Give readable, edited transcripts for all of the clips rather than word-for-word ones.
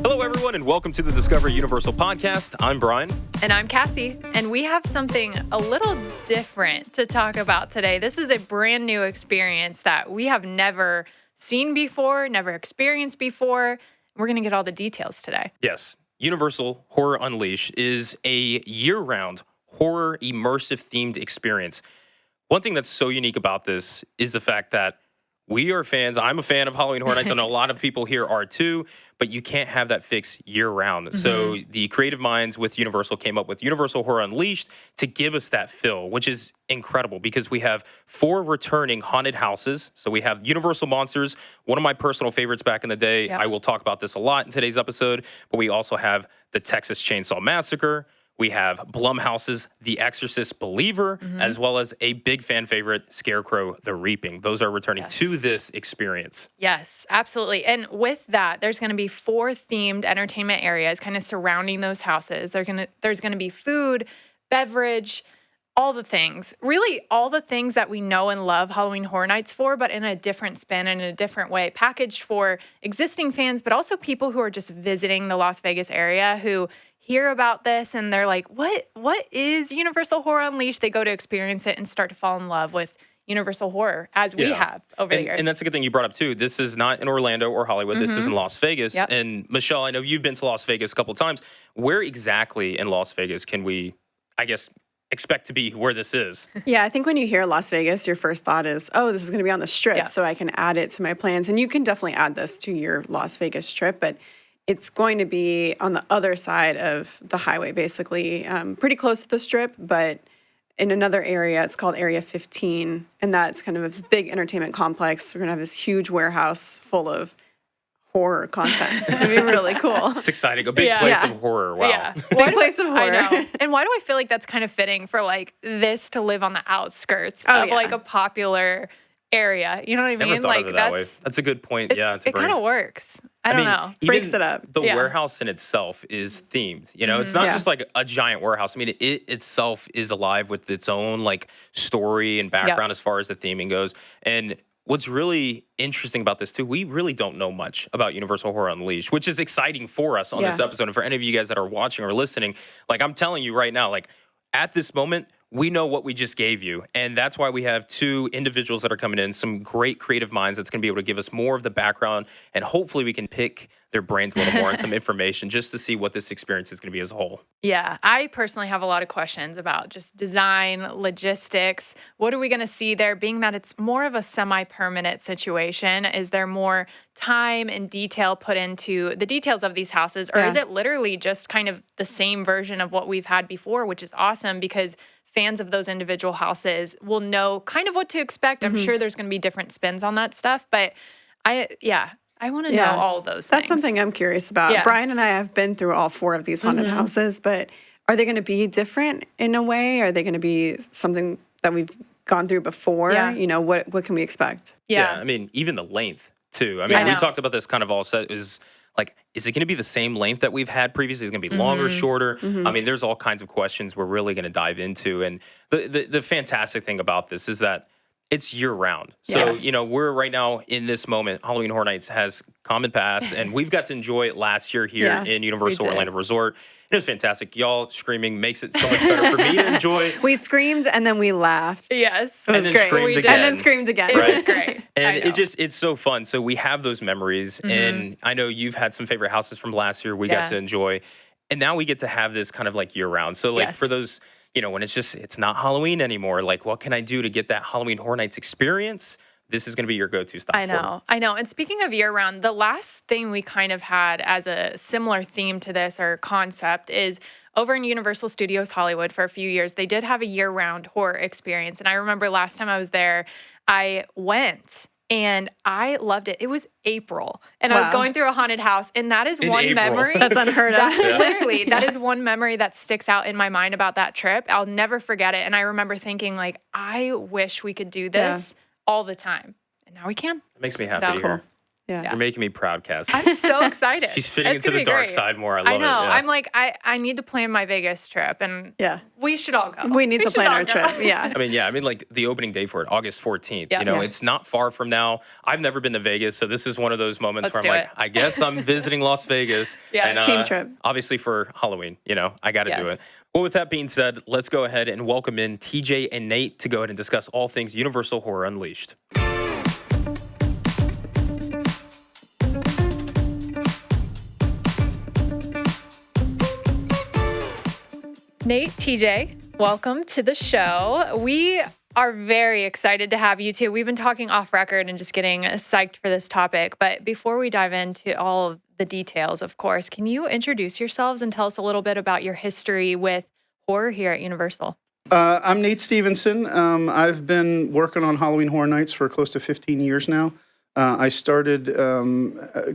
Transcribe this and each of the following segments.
Hello, everyone, and welcome to the Discover Universal podcast. I'm Brian. And I'm Cassie, and we have something a little different to talk about today. This is a brand new experience that we have never seen before, never experienced before. We're going to get all the details today. Yes, Universal Horror Unleashed is a year-round horror immersive themed experience. One thing that's so unique about this is the fact that we are fans. I'm a fan of Halloween Horror Nights. I know a lot of people here are too, but you can't have that fix year-round. So the creative minds with Universal came up with Universal Horror Unleashed to give us that feel, which is incredible because we have 4 returning haunted houses. So we have Universal Monsters, one of my personal favorites back in the day. Yep. I will talk about this a lot in today's episode, but we also have the Texas Chainsaw Massacre. We have Blumhouse's The Exorcist Believer, as well as a big fan favorite, Scarecrow the Reaping. Those are returning to this experience. Yes, absolutely. And with that, there's going to be 4 themed entertainment areas kind of surrounding those houses. There's going to be food, beverage, all the things. Really, all the things that we know and love Halloween Horror Nights for, but in a different spin and in a different way. Packaged for existing fans, but also people who are just visiting the Las Vegas area who hear about this and they're like, what is Universal Horror Unleashed? They go to experience it and start to fall in love with Universal Horror, as we have over the years. And that's a good thing you brought up, too. This is not in Orlando or Hollywood. This is in Las Vegas. Yep. And Michelle, I know you've been to Las Vegas a couple of times. Where exactly in Las Vegas can we, I guess, expect to be where this is? Yeah, I think when you hear Las Vegas, your first thought is, oh, this is going to be on the Strip, so I can add it to my plans. And you can definitely add this to your Las Vegas trip, but it's going to be on the other side of the highway, basically, pretty close to the Strip, but in another area. It's called Area 15, and that's kind of this big entertainment complex. We're going to have this huge warehouse full of horror content. It's going to be really cool. It's exciting. A big place of horror. Wow. Yeah. Big place of horror. I know. And why do I feel like that's kind of fitting for like this to live on the outskirts of like a popular area? You know what I mean? Never thought like of it that way. That's a good point. It kind of works. I don't know. Breaks it up. The warehouse in itself is themed. You know, it's not just like a giant warehouse. I mean, it itself is alive with its own like story and background as far as the theming goes. And what's really interesting about this too, we really don't know much about Universal Horror Unleashed, which is exciting for us on this episode. And for any of you guys that are watching or listening, like I'm telling you right now, like at this moment, we know what we just gave you. And that's why we have 2 individuals that are coming in, some great creative minds that's going to be able to give us more of the background. And hopefully we can pick their brains a little more and some information just to see what this experience is going to be as a whole. Yeah, I personally have a lot of questions about just design, logistics. What are we going to see there? Being that it's more of a semi-permanent situation, is there more time and detail put into the details of these houses? Or is it literally just kind of the same version of what we've had before, which is awesome because fans of those individual houses will know kind of what to expect. I'm sure there's going to be different spins on that stuff, but I want to know all of those things. That's something I'm curious about. Yeah. Brian and I have been through all 4 of these haunted houses, but are they going to be different in a way? Are they going to be something that we've gone through before? Yeah. You know, what can we expect? Yeah, I mean, even the length too. I mean, we talked about this kind of all set is like, is it going to be the same length that we've had previously? Is it going to be longer, shorter? I mean, there's all kinds of questions we're really going to dive into. And the fantastic thing about this is that it's year-round. So, you know, we're right now in this moment. Halloween Horror Nights has come and passed, and we've got to enjoy it last year here in Universal Orlando Resort. It was fantastic. Y'all screaming makes it so much better for me to enjoy. We screamed, and then we laughed. Yes. It was then great. screamed again. And then screamed again. It was great. And it's so fun. So we have those memories, and I know you've had some favorite houses from last year we got to enjoy. And now we get to have this kind of like year-round. So like for those, you know, when it's not Halloween anymore, like what can I do to get that Halloween Horror Nights experience? This is going to be your go-to stop. I know. And speaking of year-round, the last thing we kind of had as a similar theme to this or concept is over in Universal Studios Hollywood for a few years, they did have a year-round horror experience. And I remember last time I was there, I went and I loved it. It was April, and I was going through a haunted house, and that is one memory. That's unheard of. Literally, that is one memory that sticks out in my mind about that trip. I'll never forget it. And I remember thinking, like, I wish we could do this all the time. And now we can. It makes me happy to hear. Yeah. You're making me proud, Cassie. I'm so excited. She's fitting It's into gonna the be dark great. side more. I love I know. it. Yeah. I'm like, I need to plan my Vegas trip, and Yeah. we should all go. We need to should plan all our go. trip. Yeah. I mean, like the opening day for it, August 14th. Yeah. You know, Yeah. it's not far from now. I've never been to Vegas, so this is one of those moments Let's where do I'm like, it. I guess I'm visiting Las Vegas. Yeah. And, Team trip. Obviously for Halloween, you know, I got to do Yes. it. Well, with that being said, let's go ahead and welcome in TJ and Nate to go ahead and discuss all things Universal Horror Unleashed. Nate, TJ, welcome to the show. We are very excited to have you two. We've been talking off record and just getting psyched for this topic. But before we dive into all of the details, of course, can you introduce yourselves and tell us a little bit about your history with horror here at Universal? I'm Nate Stevenson. I've been working on Halloween Horror Nights for close to 15 years now. I started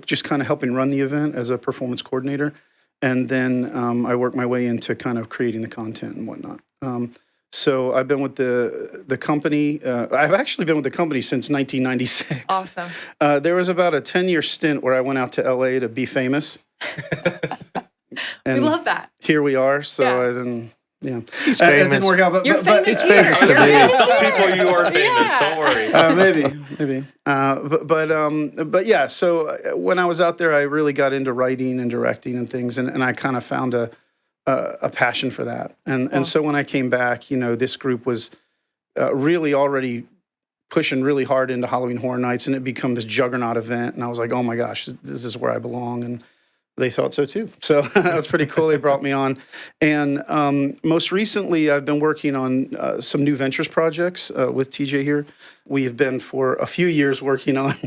just kind of helping run the event as a performance coordinator. And then I worked my way into kind of creating the content and whatnot. So I've been with the company. I've actually been with the company since 1996. Awesome. There was about a 10-year stint where I went out to LA to be famous. We love that. Here we are. So Yeah. I didn't. Yeah, He's it famous. didn't work out. But You're but famous it's here. famous to You're me. famous Some here. people you are famous. Yeah. Don't worry. Maybe. But yeah. So when I was out there, I really got into writing and directing and things, and I kind of found a passion for that. And so when I came back, you know, this group was really already pushing really hard into Halloween Horror Nights, and it became this juggernaut event. And I was like, oh my gosh, this is where I belong. And they thought so too. So that was pretty cool. They brought me on. And most recently, I've been working on some new ventures projects with TJ here. We have been for a few years working on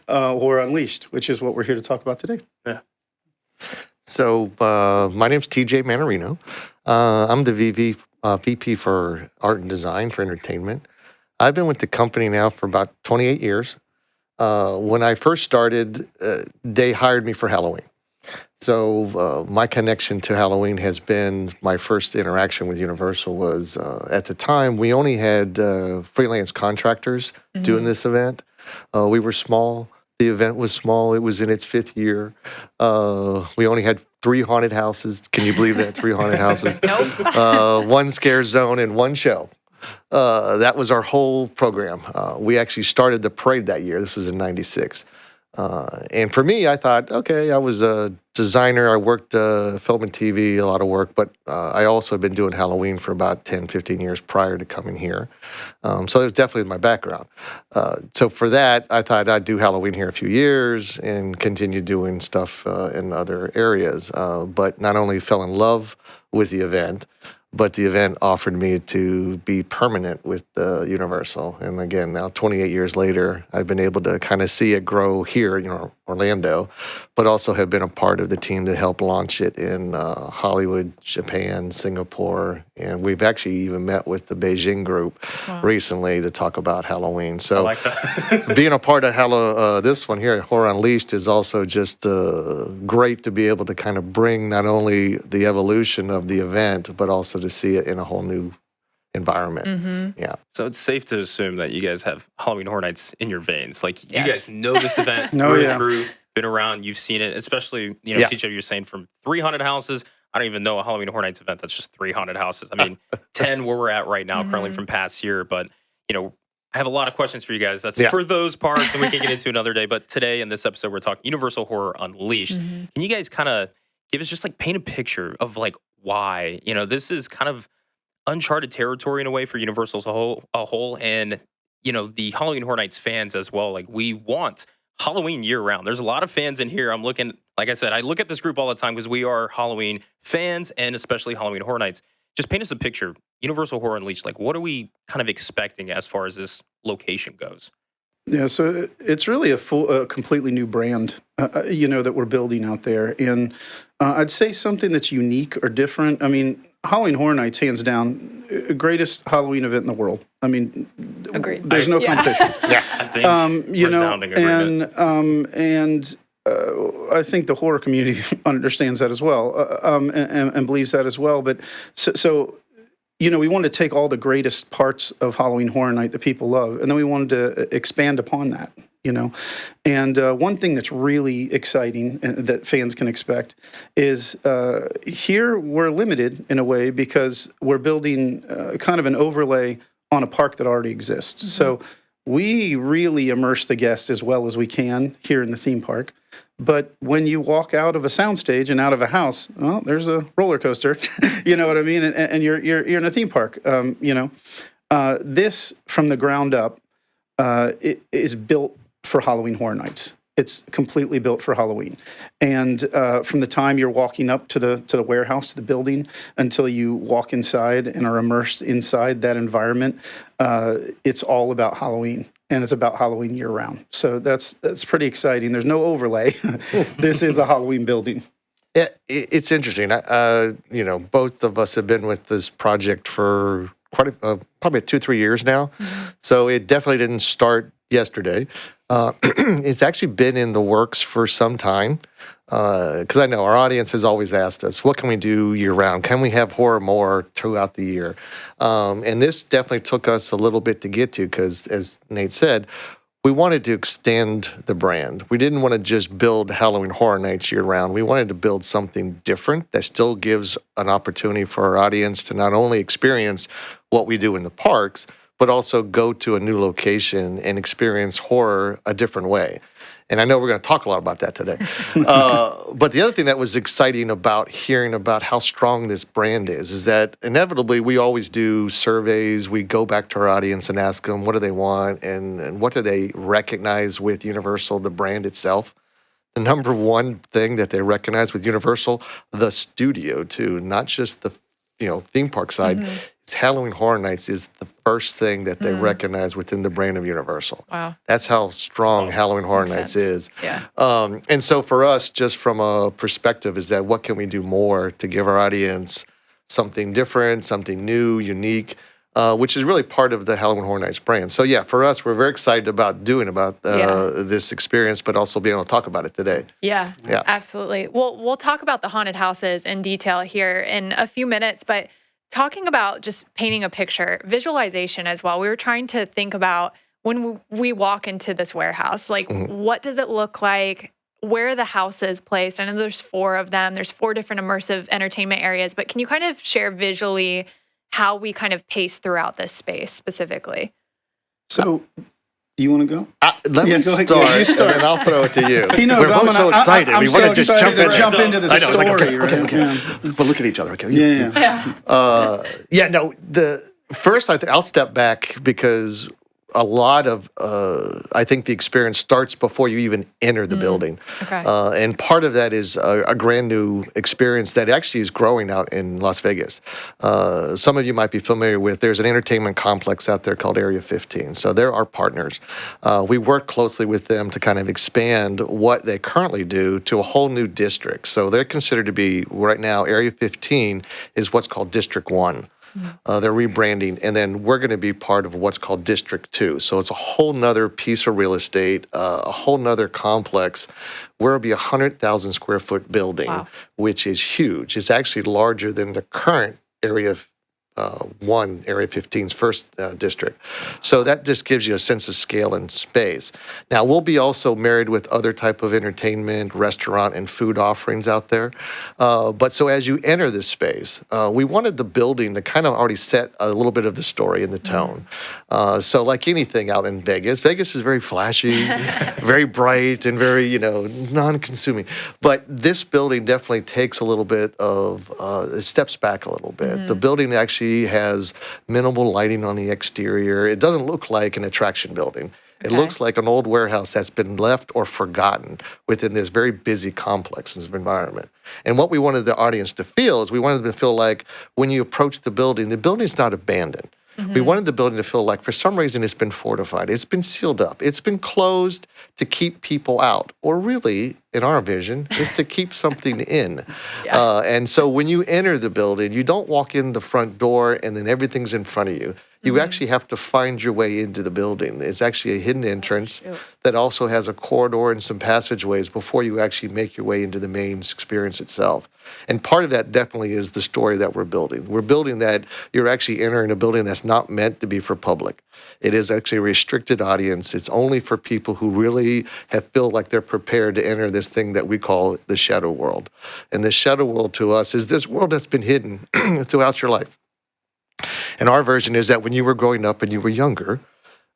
Horror Unleashed, which is what we're here to talk about today. Yeah. So my name's TJ Manarino. I'm the VP for art and design for entertainment. I've been with the company now for about 28 years. When I first started, they hired me for Halloween. So my connection to Halloween has been my first interaction with Universal was at the time we only had freelance contractors doing this event. We were small. The event was small. It was in its 5th year. We only had 3 haunted houses. Can you believe that? 3 haunted houses. Nope. 1 scare zone and 1 show. That was our whole program. We actually started the parade that year. This was in '96. And for me, I thought, okay, I was a designer. I worked film and TV, a lot of work, but I also had been doing Halloween for about 10, 15 years prior to coming here. So it was definitely my background. So for that, I thought I'd do Halloween here a few years and continue doing stuff in other areas. But not only fell in love with the event, but the event offered me to be permanent with Universal. And again, now 28 years later, I've been able to kind of see it grow here, you know, Orlando, but also have been a part of the team to help launch it in Hollywood, Japan, Singapore. And we've actually even met with the Beijing group recently to talk about Halloween. So I like that. being a part of this one here, Horror Unleashed, is also just great to be able to kind of bring not only the evolution of the event, but also to see it in a whole new environment. Mm-hmm. Yeah. So it's safe to assume that you guys have Halloween Horror Nights in your veins. Like Yes. you guys know this event Oh, through yeah. and through, been around, you've seen it, especially, you know, Yeah. TJ, you're saying from 3 haunted houses. I don't even know a Halloween Horror Nights event that's just 3 haunted houses. I mean, 10 where we're at right now, currently from past year. But, you know, I have a lot of questions for you guys. That's Yeah. for those parts, and we can get into another day. But today in this episode, we're talking Universal Horror Unleashed. Can you guys kind of give us just like paint a picture of like why, you know, this is kind of uncharted territory in a way for Universal as a whole, and you know the Halloween Horror Nights fans as well. Like we want Halloween year round. There's a lot of fans in here. I'm looking, like I said, I look at this group all the time because we are Halloween fans and especially Halloween Horror Nights. Just paint us a picture. Universal Horror Unleashed. Like what are we kind of expecting as far as this location goes? Yeah, so it's really a completely new brand, you know, that we're building out there. And I'd say something that's unique or different. I mean, Halloween Horror Nights, hands down, greatest Halloween event in the world. I mean, Agreed. there's no competition. Yeah. I think You know, resounding agreement. and I think the horror community understands that as well, and believes that as well. But so you know, we wanted to take all the greatest parts of Halloween Horror Night that people love, and then we wanted to expand upon that. you know. And one thing that's really exciting and that fans can expect is here we're limited in a way because we're building kind of an overlay on a park that already exists. So we really immerse the guests as well as we can here in the theme park. But when you walk out of a soundstage and out of a house, well, there's a roller coaster, you know what I mean? And you're in a theme park, you know. This, from the ground up, it is built for Halloween Horror Nights. It's completely built for Halloween. And from the time you're walking up to the warehouse, to the building, until you walk inside and are immersed inside that environment, it's all about Halloween. And it's about Halloween year round. So that's pretty exciting. There's no overlay. This is a Halloween building. Yeah, it's interesting. You know, both of us have been with this project for probably 2-3 years now. So it definitely didn't start yesterday. It's actually been in the works for some time. Because I know our audience has always asked us, what can we do year round? Can we have horror more throughout the year? And this definitely took us a little bit to get to because, as Nate said, we wanted to extend the brand. We didn't want to just build Halloween Horror Nights year round. We wanted to build something different that still gives an opportunity for our audience to not only experience what we do in the parks, but also go to a new location and experience horror a different way. And I know we're going to talk a lot about that today. But the other thing that was exciting about hearing about how strong this brand is that inevitably we always do surveys. We go back to our audience and ask them, what do they want? And what do they recognize with Universal, the brand itself? The number one thing that they recognize with Universal, the studio too, not just the theme park side. It's Halloween Horror Nights is the first thing that they recognize within the brand of Universal. Wow. That's how strong Halloween Horror Nights is. Yeah. And so for us, just from a perspective, is that what can we do more to give our audience something different, something new, unique, which is really part of the Halloween Horror Nights brand. So yeah, for us, we're very excited about this experience, but also being able to talk about it today. Yeah, absolutely. Well, we'll talk about the haunted houses in detail here in a few minutes, but talking about just painting a picture, visualization as well. We were trying to think about when we walk into this warehouse, like what does it look like? Where are the houses placed? I know there's 4 of them. There's 4 different immersive entertainment areas, but can you kind of share visually how we kind of pace throughout this space specifically? So, you want to go? Let me go ahead. start, Yeah, you start. and I'll throw it to you. He knows We're I'm both so gonna- excited. I'm we so want to just excited jump to into the I know, it's like, story, okay. right? But look at each other. Okay. Yeah. First, I'll step back because a lot of, I think the experience starts before you even enter the building. Okay. And part of that is a brand new experience that actually is growing out in Las Vegas. Some of you might be familiar with, there's an entertainment complex out there called Area 15. So they're our partners. We work closely with them to kind of expand what they currently do to a whole new district. So they're considered to be, right now, Area 15 is what's called District 1. They're rebranding, and then we're going to be part of what's called District 2. So it's a whole nother piece of real estate, a whole nother complex. Where it'll be 100,000 square foot building, which is huge. It's actually larger than the current Area 1, Area 15's first district. So that just gives you a sense of scale and space. Now, we'll be also married with other type of entertainment, restaurant, and food offerings out there. But so as you enter this space, we wanted the building to kind of already set a little bit of the story and the tone. So like anything out in Vegas, Vegas is very flashy, very bright, and very, non-consuming. But this building definitely takes a little bit of, it steps back a little bit. The building actually has minimal lighting on the exterior. It doesn't look like an attraction building. It looks like an old warehouse that's been left or forgotten within this very busy complex environment. And what we wanted the audience to feel is we wanted them to feel like when you approach the building's not abandoned. We wanted the building to feel like for some reason it's been fortified. It's been sealed up. It's been closed to keep people out. Or really, in our vision, is to keep something in. And so when you enter the building, you don't walk in the front door and then everything's in front of you. You actually have to find your way into the building. It's actually a hidden entrance shoot. that also has a corridor and some passageways before you actually make your way into the main experience itself. And part of that definitely is the story that we're building. We're building that you're actually entering a building that's not meant to be for public. It is actually a restricted audience. It's only for people who really feel like they're prepared to enter this thing that we call the shadow world. And the shadow world to us is this world that's been hidden throughout your life. And our version is that when you were growing up and you were younger,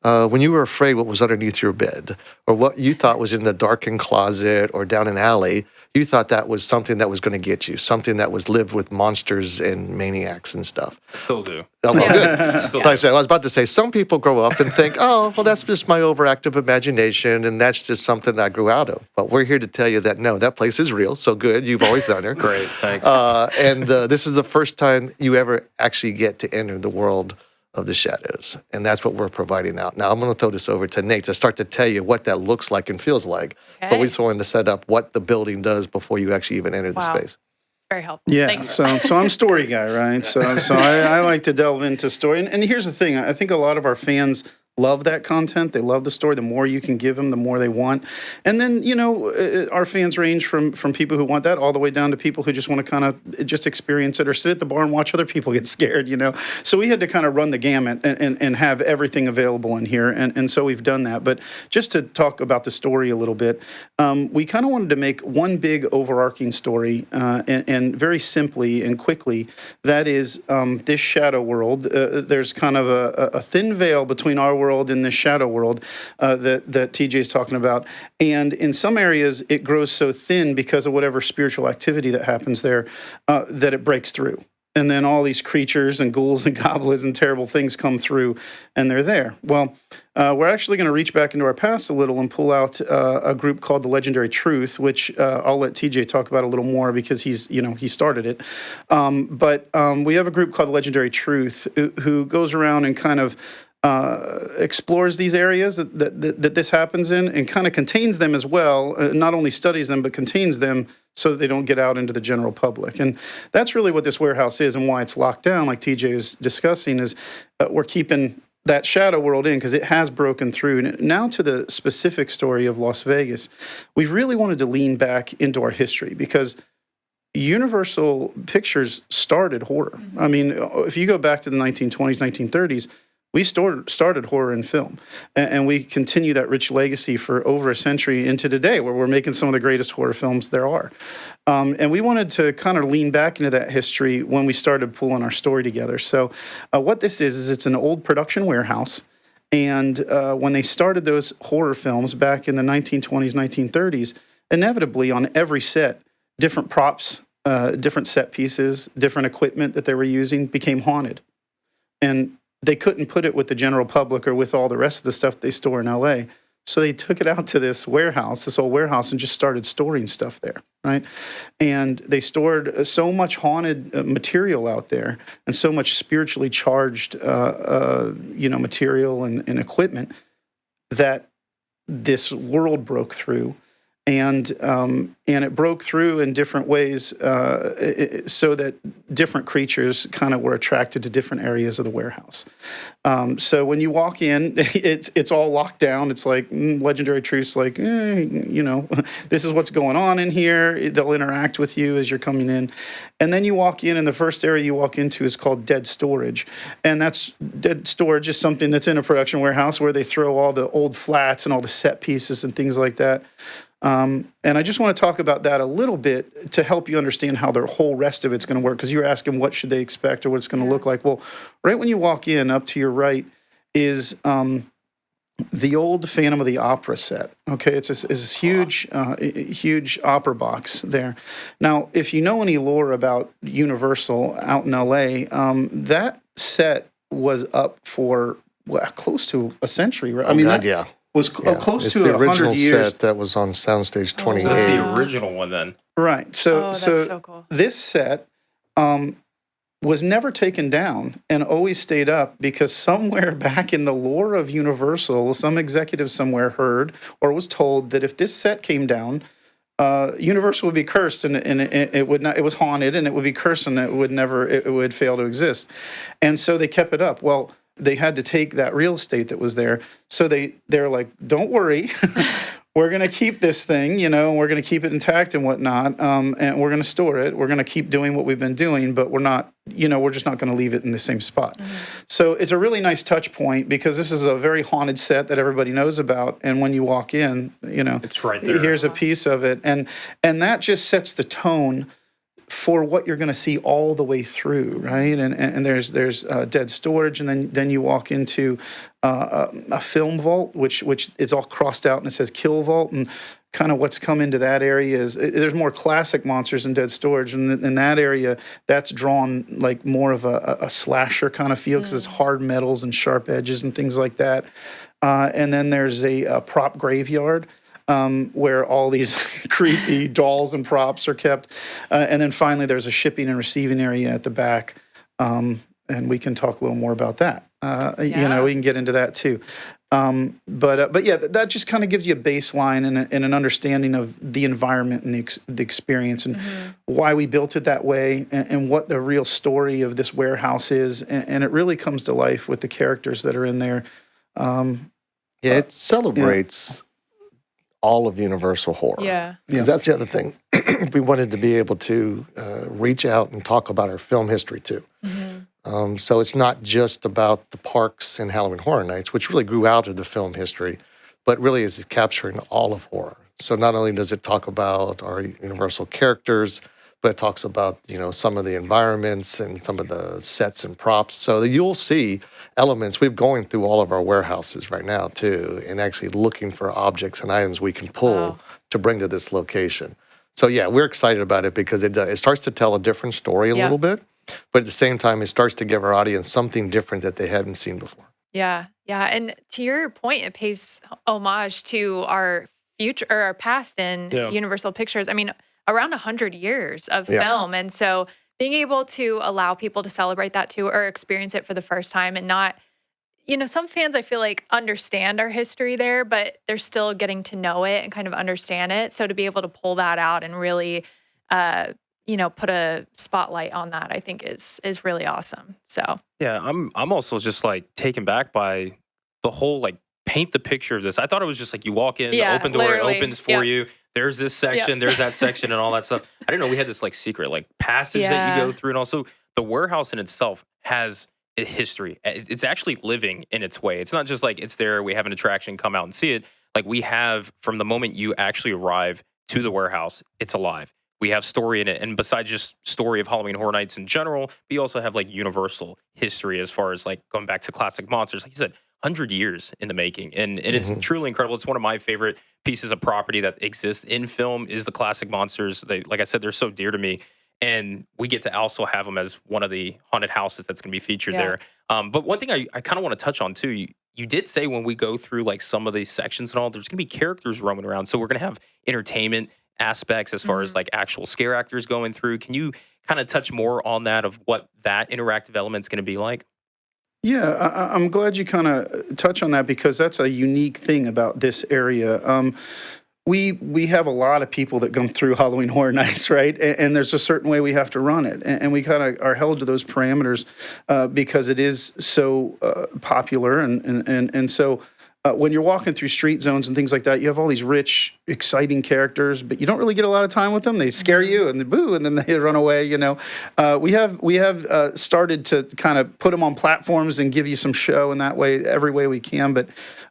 when you were afraid what was underneath your bed or what you thought was in the darkened closet or down an alley, you thought that was something that was going to get you, something that was lived with monsters and maniacs and stuff. Still do. Oh, well, good. Still Like I said, I was about to say, some people grow up and think, oh, well, that's just my overactive imagination, and that's just something that I grew out of. But we're here to tell you that, no, that place is real, so good. You've always done it. Great, thanks. And this is the first time you ever actually get to enter the world of the shadows. And that's what we're providing out. Now, I'm going to throw this over to Nate to start to tell you what that looks like and feels like. But we just wanted to set up what the building does before you actually even enter the space. Very helpful. Yeah, Thank you. so I'm a story guy, right? So I like to delve into story. And here's the thing. I think a lot of our fans love that content. They love the story. The more you can give them, the more they want. And then, our fans range from people who want that all the way down to people who just want to kind of just experience it or sit at the bar and watch other people get scared, So we had to kind of run the gamut and have everything available in here. And so we've done that. But just to talk about the story a little bit, we kind of wanted to make one big overarching story and very simply and quickly, that is this shadow world. There's kind of a thin veil between our world and this shadow world that TJ is talking about. And in some areas, it grows so thin because of whatever spiritual activity that happens there that it breaks through. And then all these creatures and ghouls and goblins and terrible things come through, and they're there. Well, we're actually going to reach back into our past a little and pull out a group called the Legendary Truth, which I'll let TJ talk about a little more because he started it. But we have a group called the Legendary Truth who goes around and kind of explores these areas that this happens in and kind of contains them as well, not only studies them, but contains them so that they don't get out into the general public. And that's really what this warehouse is and why it's locked down, like TJ is discussing, is we're keeping that shadow world in because it has broken through. Now to the specific story of Las Vegas, we really wanted to lean back into our history because Universal Pictures started horror. I mean, if you go back to the 1920s, 1930s, we started horror in film, and we continue that rich legacy for over a century into today, where we're making some of the greatest horror films there are. And we wanted to kind of lean back into that history when we started pulling our story together. So what this is it's an old production warehouse. And when they started those horror films back in the 1920s, 1930s, inevitably on every set, different props, different set pieces, different equipment that they were using became haunted. And they couldn't put it with the general public or with all the rest of the stuff they store in LA. So they took it out to this warehouse, this old warehouse, and just started storing stuff there, right? And they stored so much haunted material out there and so much spiritually charged, material and equipment that this world broke through. And it broke through in different ways so that different creatures kind of were attracted to different areas of the warehouse. So when you walk in, it's all locked down. It's like Legendary Truth's like, this is what's going on in here. They'll interact with you as you're coming in. And then you walk in, and the first area you walk into is called Dead Storage. And that's Dead Storage is something that's in a production warehouse where they throw all the old flats and all the set pieces and things like that. And I just want to talk about that a little bit to help you understand how the whole rest of it's going to work, because you were asking what should they expect or what it's going to look like. Well, right when you walk in, up to your right is the old Phantom of the Opera set. Okay, it's this huge, huge opera box there. Now, if you know any lore about Universal out in LA, that set was up for close to a a-century, right? Yeah. Was close it's to the 100 original years. set that was on Soundstage 28. So that's the original one then. Right. So, that's so cool. This set was never taken down and always stayed up because somewhere back in the lore of Universal, some executive somewhere heard or was told that if this set came down, Universal would be cursed and it would not. It was haunted and it would be cursed and it would fail to exist. And so they kept it up. Well, they had to take that real estate that was there. So they're like, don't worry. We're going to keep this thing, and we're going to keep it intact and whatnot. And we're going to store it. We're going to keep doing what we've been doing, but we're not, we're just not going to leave it in the same spot. So it's a really nice touch point because this is a very haunted set that everybody knows about. And when you walk in, it's right there. Here's a piece of it. And that just sets the tone for what you're going to see all the way through, right? And there's dead storage, and then you walk into a film vault, which it's all crossed out and it says kill vault, and kind of what's come into that area is there's more classic monsters in dead storage, and in that area that's drawn like more of a slasher kind of feel because it's hard metals and sharp edges and things like that. And then there's a prop graveyard. Where all these creepy dolls and props are kept. And then finally, there's a shipping and receiving area at the back. And we can talk a little more about that. We can get into that too. But yeah, that just kind of gives you a baseline and an understanding of the environment and the experience and why we built it that way and what the real story of this warehouse is. And it really comes to life with the characters that are in there. It celebrates all of Universal horror. Yeah. Because that's the other thing. We wanted to be able to reach out and talk about our film history too. So it's not just about the parks and Halloween Horror Nights, which really grew out of the film history, but really is capturing all of horror. So not only does it talk about our Universal characters, but it talks about, some of the environments and some of the sets and props. So that you'll see elements. We're going through all of our warehouses right now too, and actually looking for objects and items we can pull to bring to this location. So yeah, we're excited about it because it starts to tell a different story a little bit, but at the same time, it starts to give our audience something different that they haven't seen before. Yeah. And to your point, it pays homage to our future or our past in Universal Pictures. I mean, around 100 years of film. And so being able to allow people to celebrate that too or experience it for the first time and not, some fans I feel like understand our history there, but they're still getting to know it and kind of understand it. So to be able to pull that out and really, put a spotlight on that, I think is really awesome. So yeah, I'm also just like taken back by the whole like paint the picture of this. I thought it was just like you walk in, the open door opens for you. There's this section, there's that section, and all that stuff. I didn't know we had this like secret like passage that you go through, and also the warehouse in itself has a history. It's actually living in its way. It's not just like it's there. We have an attraction, come out and see it. Like we have from the moment you actually arrive to the warehouse, it's alive. We have story in it, and besides just story of Halloween Horror Nights in general, we also have like universal history as far as like going back to classic monsters. Like you said, 100 years in the making, and it's truly incredible. It's one of my favorite pieces of property that exists in film is the classic monsters. They, like I said, they're so dear to me, and we get to also have them as one of the haunted houses that's going to be featured there. But one thing I kind of want to touch on too, you did say when we go through like some of these sections and all, there's going to be characters roaming around, so we're going to have entertainment aspects as far as like actual scare actors going through. Can you kind of touch more on that of what that interactive element's going to be like? Yeah, I'm glad you kind of touch on that because that's a unique thing about this area. We have a lot of people that come through Halloween Horror Nights, right? And there's a certain way we have to run it, and we kind of are held to those parameters because it is so popular, and so. When you're walking through street zones and things like that, you have all these rich, exciting characters, but you don't really get a lot of time with them. They scare you and they boo, and then they run away. We have started to kind of put them on platforms and give you some show in that way, every way we can. But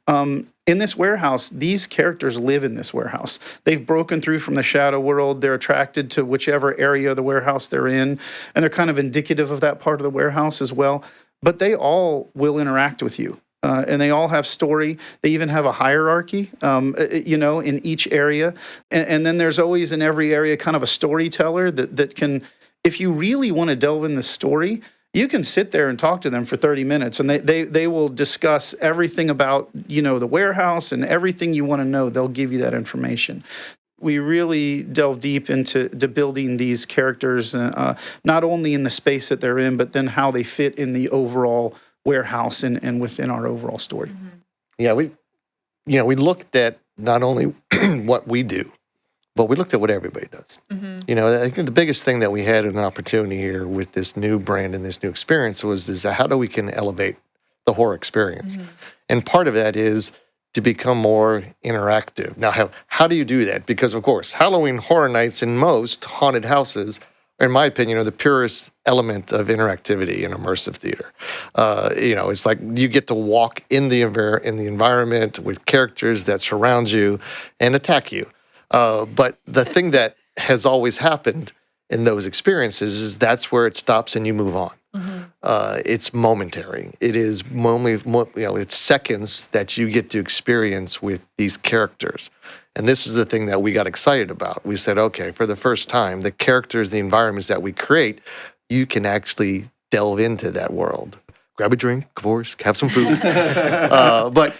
in this warehouse, these characters live in this warehouse. They've broken through from the shadow world. They're attracted to whichever area of the warehouse they're in, and they're kind of indicative of that part of the warehouse as well. But they all will interact with you. And they all have story. They even have a hierarchy, in each area. And then there's always in every area kind of a storyteller that can, if you really want to delve in the story, you can sit there and talk to them for 30 minutes and they will discuss everything about, the warehouse and everything you want to know. They'll give you that information. We really delve deep into building these characters, not only in the space that they're in, but then how they fit in the overall warehouse and within our overall story. Yeah, we looked at not only what we do, but we looked at what everybody does. I think the biggest thing that we had an opportunity here with this new brand and this new experience is how do we can elevate the horror experience. And part of that is to become more interactive. Now, how do you do that? Because, of course, Halloween Horror Nights in most haunted houses, in my opinion, are the purest element of interactivity in immersive theater. It's like you get to walk in the environment with characters that surround you and attack you. But the thing that has always happened in those experiences is that's where it stops and you move on. It's momentary. It is it's seconds that you get to experience with these characters. And this is the thing that we got excited about. We said, okay, for the first time, the characters, the environments that we create, you can actually delve into that world. Grab a drink, of course, have some food. But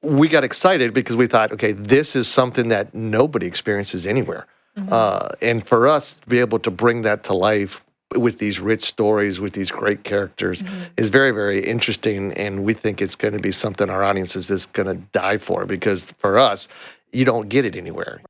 we got excited because we thought, okay, this is something that nobody experiences anywhere. And for us to be able to bring that to life with these rich stories, with these great characters, is very, very interesting. And we think it's going to be something our audience is just going to die for, because for us, you don't get it anywhere.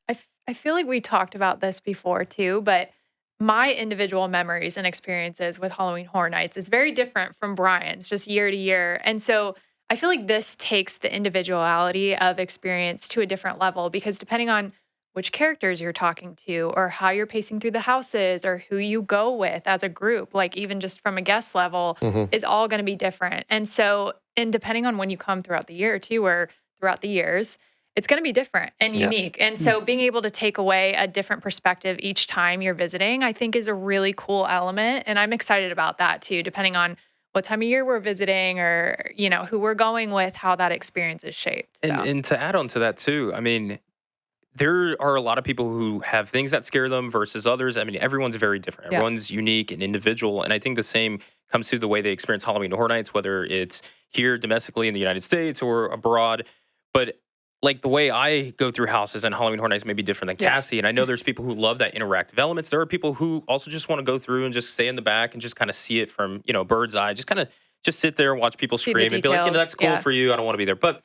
I feel like we talked about this before too, but my individual memories and experiences with Halloween Horror Nights is very different from Brian's, just year to year. And so I feel like this takes the individuality of experience to a different level, because depending on which characters you're talking to or how you're pacing through the houses or who you go with as a group, like even just from a guest level, is all going to be different. And so, and depending on when you come throughout the year too, or throughout the years, it's going to be different and unique. And so being able to take away a different perspective each time you're visiting, I think is a really cool element. And I'm excited about that too, depending on what time of year we're visiting or, who we're going with, how that experience is shaped. So. And to add on to that too, I mean, there are a lot of people who have things that scare them versus others. I mean, everyone's very different. Everyone's unique and individual. And I think the same comes to the way they experience Halloween Horror Nights, whether it's here domestically in the United States or abroad. But like the way I go through houses and Halloween Horror Nights may be different than Cassie. And I know there's people who love that interactive elements. There are people who also just want to go through and just stay in the back and just kind of see it from, bird's eye, just sit there and watch people scream and be like, that's cool for you. I don't want to be there. But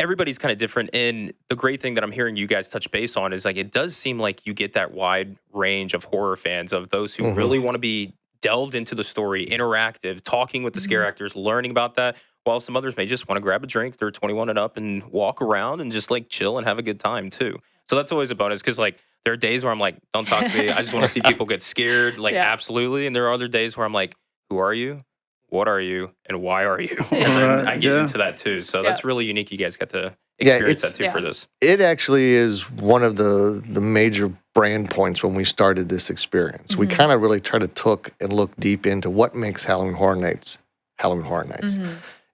everybody's kind of different. And the great thing that I'm hearing you guys touch base on is like, it does seem like you get that wide range of horror fans, of those who really want to be delved into the story, interactive, talking with the scare actors, learning about that, while some others may just want to grab a drink, they're 21 and up, and walk around and just like chill and have a good time too. So that's always a bonus, because like there are days where I'm like, don't talk to me. I just want to see people get scared, like absolutely. And there are other days where I'm like, who are you? What are you? And why are you? And then I get into that too. So that's really unique. You guys got to experience that too for this. It actually is one of the major brand points when we started this experience. We kind of really tried to look deep into what makes Halloween Horror Nights Halloween Horror Nights.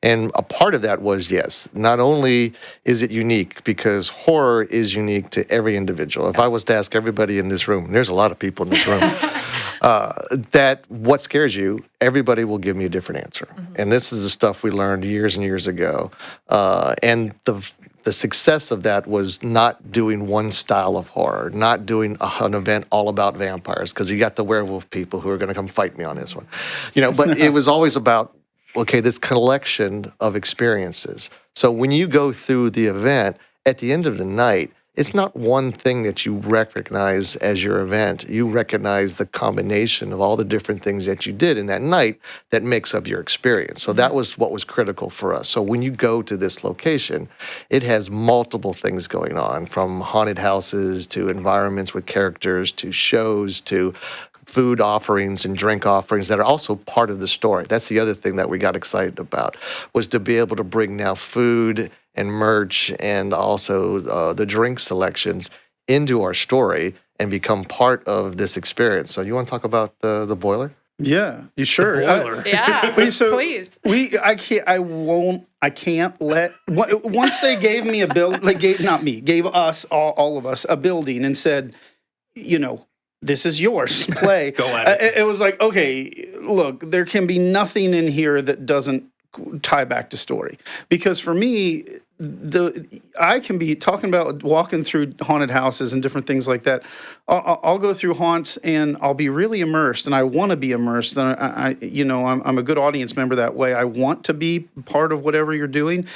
And a part of that was, yes, not only is it unique, because horror is unique to every individual. If I was to ask everybody in this room, and there's a lot of people in this room, that what scares you, everybody will give me a different answer. And this is the stuff we learned years and years ago. And the success of that was not doing one style of horror, not doing an event all about vampires, because you got the werewolf people who are going to come fight me on this one. But it was always about, okay, this collection of experiences. So when you go through the event, at the end of the night, it's not one thing that you recognize as your event. You recognize the combination of all the different things that you did in that night that makes up your experience. So that was what was critical for us. So when you go to this location, it has multiple things going on, from haunted houses to environments with characters to shows to food offerings and drink offerings that are also part of the story. That's the other thing that we got excited about, was to be able to bring now food and merch and also the drink selections into our story and become part of this experience. So you want to talk about the boiler? Yeah, you sure? The boiler. Please. I can't let, once they gave me a build, gave us, all of us, a building and said, this is yours, play. Go at it. It was like, okay, look, there can be nothing in here that doesn't tie back to story. Because for me, I can be talking about walking through haunted houses and different things like that. I'll go through haunts and I'll be really immersed, and I want to be immersed. And I'm a good audience member that way. I want to be part of whatever you're doing.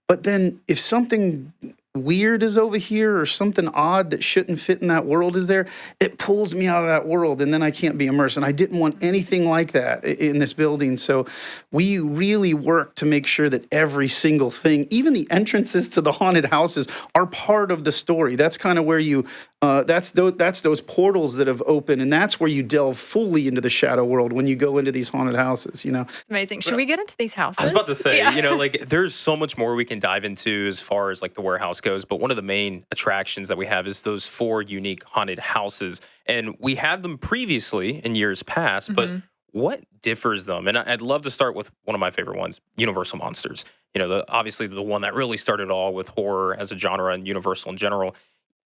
But then if something weird is over here or something odd that shouldn't fit in that world is there, it pulls me out of that world and then I can't be immersed. And I didn't want anything like that in this building. So we really worked to make sure that every single thing, even the entrances to the haunted houses, are part of the story. That's kind of where you, that's those portals that have opened, and that's where you delve fully into the shadow world when you go into these haunted houses, It's amazing. Should we get into these houses? I was about to say, like there's so much more we can dive into as far as like the warehouse goes, but one of the main attractions that we have is those 4 unique haunted houses. And we had them previously in years past, but what differs them? And I'd love to start with one of my favorite ones, Universal Monsters. Obviously the one that really started it all with horror as a genre and Universal in general.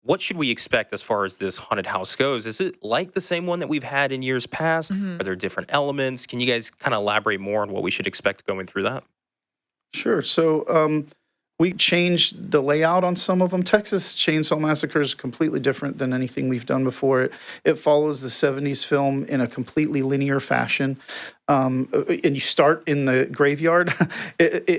What should we expect as far as this haunted house goes? Is it like the same one that we've had in years past? Are there different elements? Can you guys kind of elaborate more on what we should expect going through that? Sure. So we changed the layout on some of them. Texas Chainsaw Massacre is completely different than anything we've done before. It follows the 70s film in a completely linear fashion. And you start in the graveyard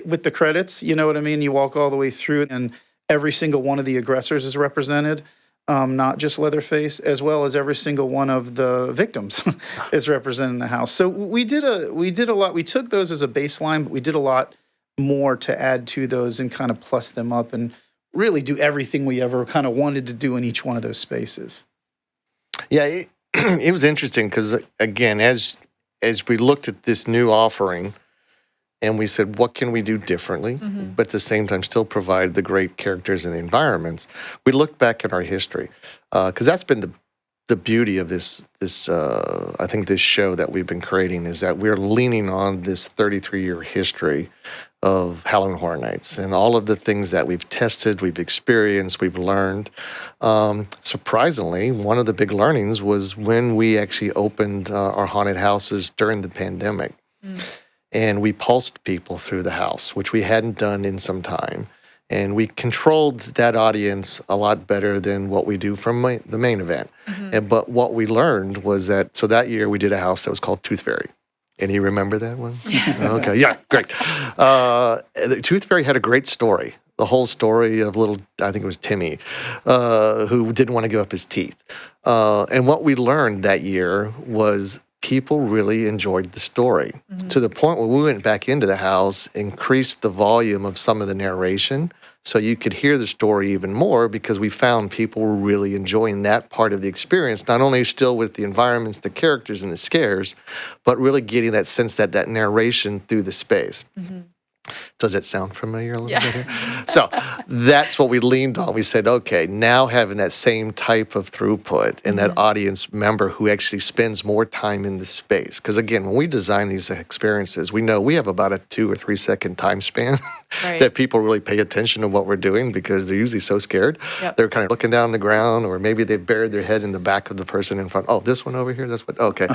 with the credits, you know what I mean? You walk all the way through, and every single one of the aggressors is represented. Not just Leatherface, as well as every single one of the victims is represented in the house. So we did a lot. We took those as a baseline, but we did a lot more to add to those and kind of plus them up and really do everything we ever kind of wanted to do in each one of those spaces. Yeah, it was interesting because, again, as we looked at this new offering and we said, what can we do differently, but at the same time still provide the great characters and the environments, we looked back at our history because that's been the beauty of this I think this show that we've been creating is that we're leaning on this 33-year history of Halloween Horror Nights and all of the things that we've tested, we've experienced, we've learned. Surprisingly, one of the big learnings was when we actually opened our haunted houses during the pandemic. And we pulsed people through the house, which we hadn't done in some time. And we controlled that audience a lot better than what we do from the main event. But what we learned was that year we did a house that was called Tooth Fairy. And you remember that one? Okay, yeah, great. The Tooth Fairy had a great story. The whole story of I think it was Timmy, who didn't want to give up his teeth. And what we learned that year was people really enjoyed the story to the point where we went back into the house, increased the volume of some of the narration so you could hear the story even more because we found people were really enjoying that part of the experience, not only still with the environments, the characters, and the scares, but really getting that sense that narration through the space. Does it sound familiar a little bit here? So that's what we leaned on. We said, okay, now having that same type of throughput and that audience member who actually spends more time in the space. Because again, when we design these experiences, we know we have about a 2 or 3 second time span that people really pay attention to what we're doing because they're usually so scared. They're kind of looking down on the ground, or maybe they've buried their head in the back of the person in front. Oh, this one over here? That's what, okay.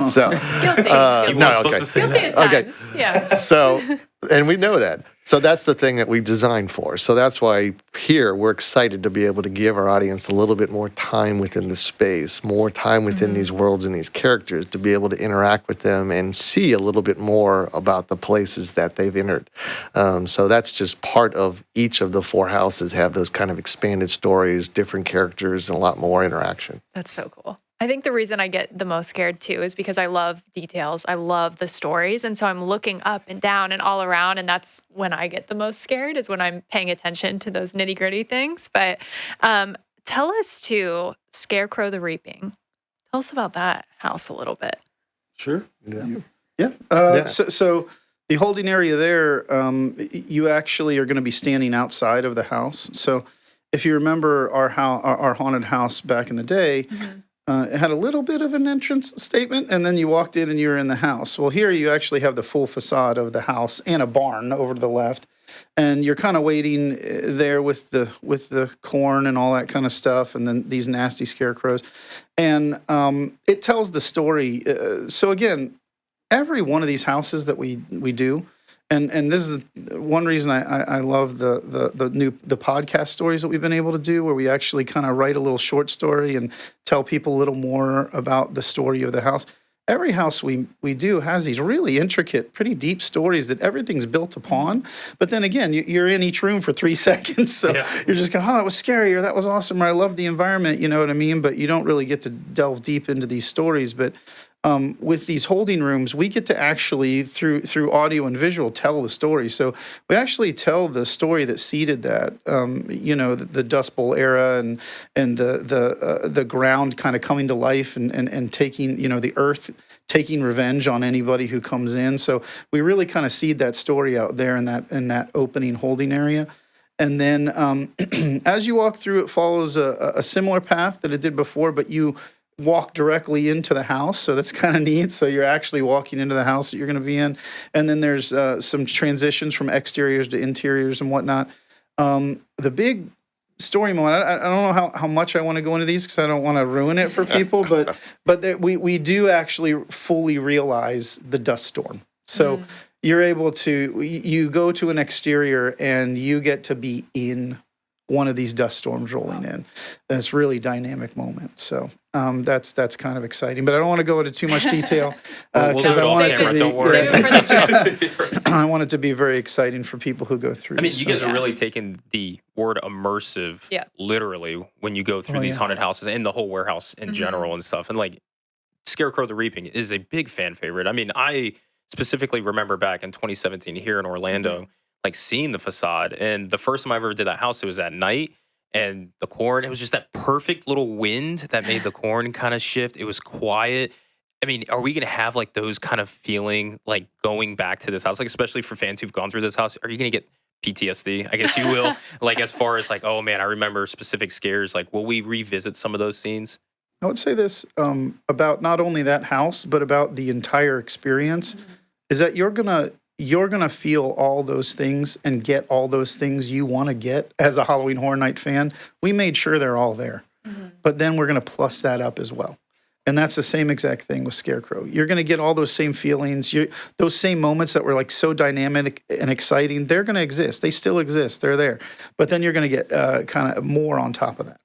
So, Guilty. No, supposed to say Guilty that. at times. Yeah. So, and we know that. So that's the thing that we designed for. So that's why here we're excited to be able to give our audience a little bit more time within the space, more time within these worlds and these characters to be able to interact with them and see a little bit more about the places that they've entered. So that's just part of each of the 4 houses have those kind of expanded stories, different characters, and a lot more interaction. That's so cool. I think the reason I get the most scared too is because I love details. I love the stories. And so I'm looking up and down and all around. And that's when I get the most scared, is when I'm paying attention to those nitty gritty things. But tell us to Scarecrow the Reaping. Tell us about that house a little bit. Sure. Yeah. So the holding area there, you actually are going to be standing outside of the house. So if you remember our haunted house back in the day, it had a little bit of an entrance statement, and then you walked in and you were in the house. Well, here you actually have the full facade of the house and a barn over to the left, and you're kind of waiting there with the corn and all that kind of stuff, and then these nasty scarecrows, and it tells the story. So again, every one of these houses that we do. And this is one reason I love the podcast stories that we've been able to do, where we actually kind of write a little short story and tell people a little more about the story of the house. every house we do has these really intricate, pretty deep stories that everything's built upon. But then again, you're in each room for 3 seconds, so you're just going, oh, that was scary, or that was awesome, or I love the environment, you know what I mean? But you don't really get to delve deep into these stories. But with these holding rooms, we get to actually, through audio and visual, tell the story. So we actually tell the story that seeded that, the Dust Bowl era and the ground kind of coming to life and taking, the earth taking revenge on anybody who comes in. So we really kind of seed that story out there in that opening holding area. And then as you walk through, it follows a similar path that it did before, but you walk directly into the house. So that's kind of neat. So you're actually walking into the house that you're going to be in. And then there's some transitions from exteriors to interiors and whatnot. The big story moment, I don't know how much I want to go into these because I don't want to ruin it for people, but we do actually fully realize the dust storm. So you're able to, you go to an exterior and you get to be in one of these dust storms rolling in. And it's really dynamic moment. So that's kind of exciting. But I don't want to go into too much detail because I want it to be. Don't worry. I want it to be very exciting for people who go through. I mean, you guys are really taking the word immersive literally when you go through these haunted houses and the whole warehouse in general and stuff. And like Scarecrow the Reaping is a big fan favorite. I mean, I specifically remember back in 2017 here in Orlando, like seeing the facade. And the first time I ever did that house, it was at night. And the corn, it was just that perfect little wind that made the corn kind of shift. It was quiet. I mean, are we going to have like those kind of feeling like going back to this house? Like, especially for fans who've gone through this house, are you going to get PTSD? I guess you will. Like, as far as like, oh man, I remember specific scares. Like, will we revisit some of those scenes? I would say this about not only that house, but about the entire experience is that you're gonna feel all those things and get all those things you want to get as a Halloween Horror Night fan. We made sure they're all there, but then we're gonna plus that up as well. And that's the same exact thing with Scarecrow. You're going to get all those same feelings. Those same moments that were like so dynamic and exciting, they're going to exist. They still exist. They're there. But then you're going to get kind of more on top of that.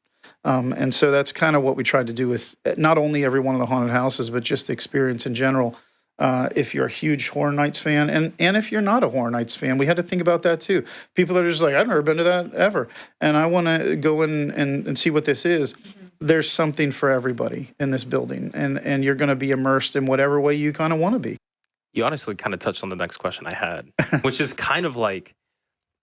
And so that's kind of what we tried to do with not only every one of the haunted houses, but just the experience in general. If you're a huge Horror Nights fan, and if you're not a Horror Nights fan, we had to think about that too. People that are just like, I've never been to that ever, and I want to go in and see what this is. There's something for everybody in this building, and you're going to be immersed in whatever way you kind of want to be. You honestly kind of touched on the next question I had, which is kind of like,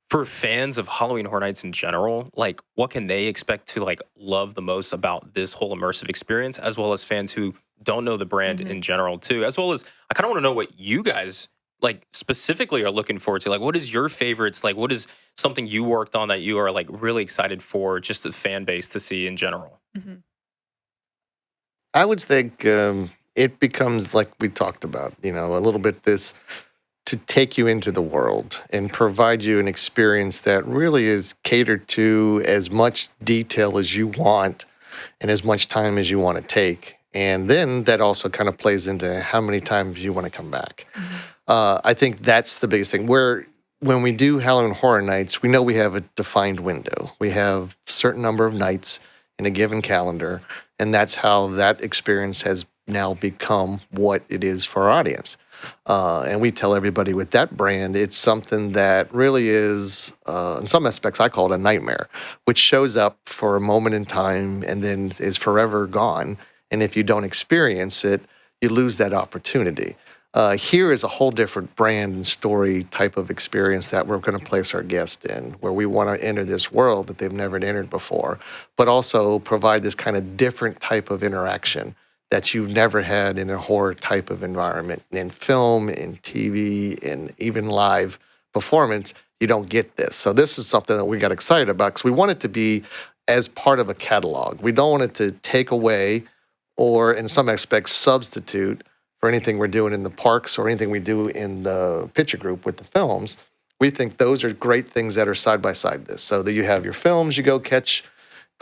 for fans of Halloween Horror Nights in general, like what can they expect to like love the most about this whole immersive experience, as well as fans who don't know the brand in general too, as well as I kind of want to know what you guys like specifically are looking forward to. Like, what is your favorites? Like, what is something you worked on that you are like really excited for just the fan base to see in general? I would think it becomes like we talked about, a little bit this to take you into the world and provide you an experience that really is catered to as much detail as you want and as much time as you want to take. And then that also kind of plays into how many times you want to come back. I think that's the biggest thing. When we do Halloween Horror Nights, we know we have a defined window. We have a certain number of nights in a given calendar, and that's how that experience has now become what it is for our audience. And we tell everybody with that brand, it's something that really is, in some aspects, I call it a nightmare, which shows up for a moment in time and then is forever gone. And if you don't experience it, you lose that opportunity. Here is a whole different brand and story type of experience that we're going to place our guests in, where we want to enter this world that they've never entered before, but also provide this kind of different type of interaction that you've never had in a horror type of environment. In film, in TV, and even live performance, you don't get this. So this is something that we got excited about because we want it to be as part of a catalog. We don't want it to take away or in some aspects substitute for anything we're doing in the parks or anything we do in the picture group with the films. We think those are great things that are side by side this. So that you have your films you go catch,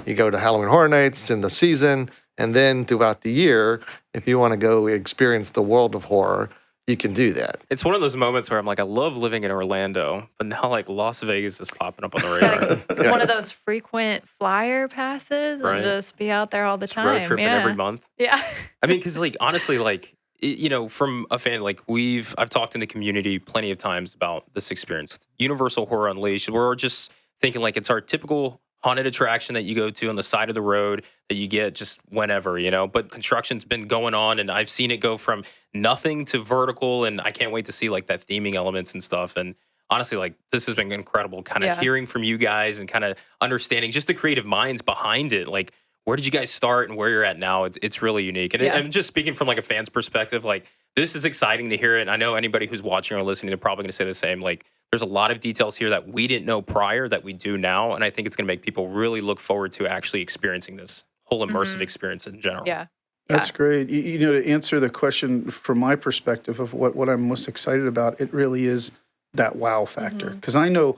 you go to Halloween Horror Nights in the season, and then throughout the year, if you want to go experience the world of horror, you can do that. It's one of those moments where I'm like, I love living in Orlando, but now like Las Vegas is popping up on the radar. One of those frequent flyer passes and just be out there all the time. Road tripping every month. Yeah. I mean, because like honestly, like from a fan, like I've talked in the community plenty of times about this experience. Universal Horror Unleashed, we're just thinking like it's our typical haunted attraction that you go to on the side of the road that you get just whenever, but construction's been going on and I've seen it go from nothing to vertical, and I can't wait to see like that theming elements and stuff. And honestly, like this has been incredible kind of hearing from you guys and kind of understanding just the creative minds behind it. Like, where did you guys start and where you're at now? It's really unique. And I'm just speaking from like a fan's perspective, like this is exciting to hear it. And I know anybody who's watching or listening, they're probably going to say the same. Like there's a lot of details here that we didn't know prior that we do now. And I think it's going to make people really look forward to actually experiencing this whole immersive experience in general. Yeah. That's great. To answer the question from my perspective of what I'm most excited about, it really is that wow factor. Because I know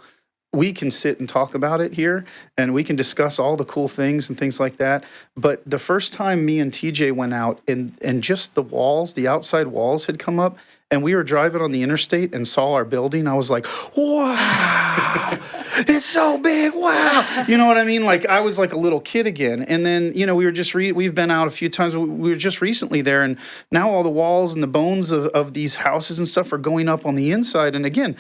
we can sit and talk about it here and we can discuss all the cool things and things like that. But the first time me and TJ went out and just the outside walls had come up and we were driving on the interstate and saw our building, I was like, wow, it's so big. Wow. You know what I mean? Like I was like a little kid again. And then, we were just, we've been out a few times. We were just recently there and now all the walls and the bones of these houses and stuff are going up on the inside. And again,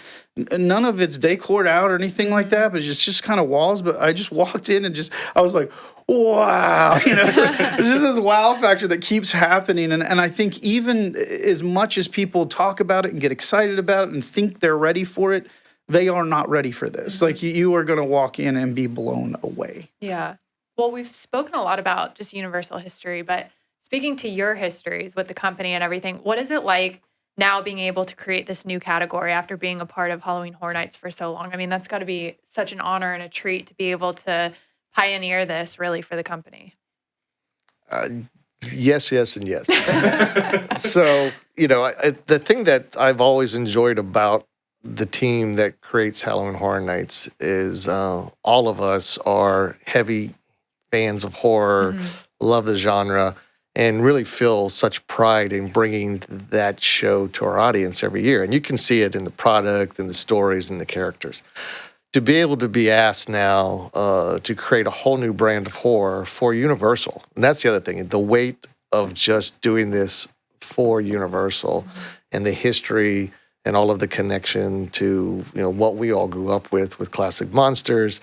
none of it's decored out or anything like that, but it's just kind of walls. But I just walked in and I was like, wow, it's just this wow factor that keeps happening. And I think even as much as people talk about it and get excited about it and think they're ready for it, they are not ready for this. Like you are going to walk in and be blown away. Yeah. Well, we've spoken a lot about just Universal history, but speaking to your histories with the company and everything, what is it like now being able to create this new category after being a part of Halloween Horror Nights for so long? I mean, that's got to be such an honor and a treat to be able to pioneer this really for the company. Yes, and yes. So, the thing that I've always enjoyed about the team that creates Halloween Horror Nights is all of us are heavy fans of horror, love the genre, and really feel such pride in bringing that show to our audience every year. And you can see it in the product and the stories and the characters. To be able to be asked now to create a whole new brand of horror for Universal. And that's the other thing, the weight of just doing this for Universal and the history and all of the connection to, what we all grew up with classic monsters,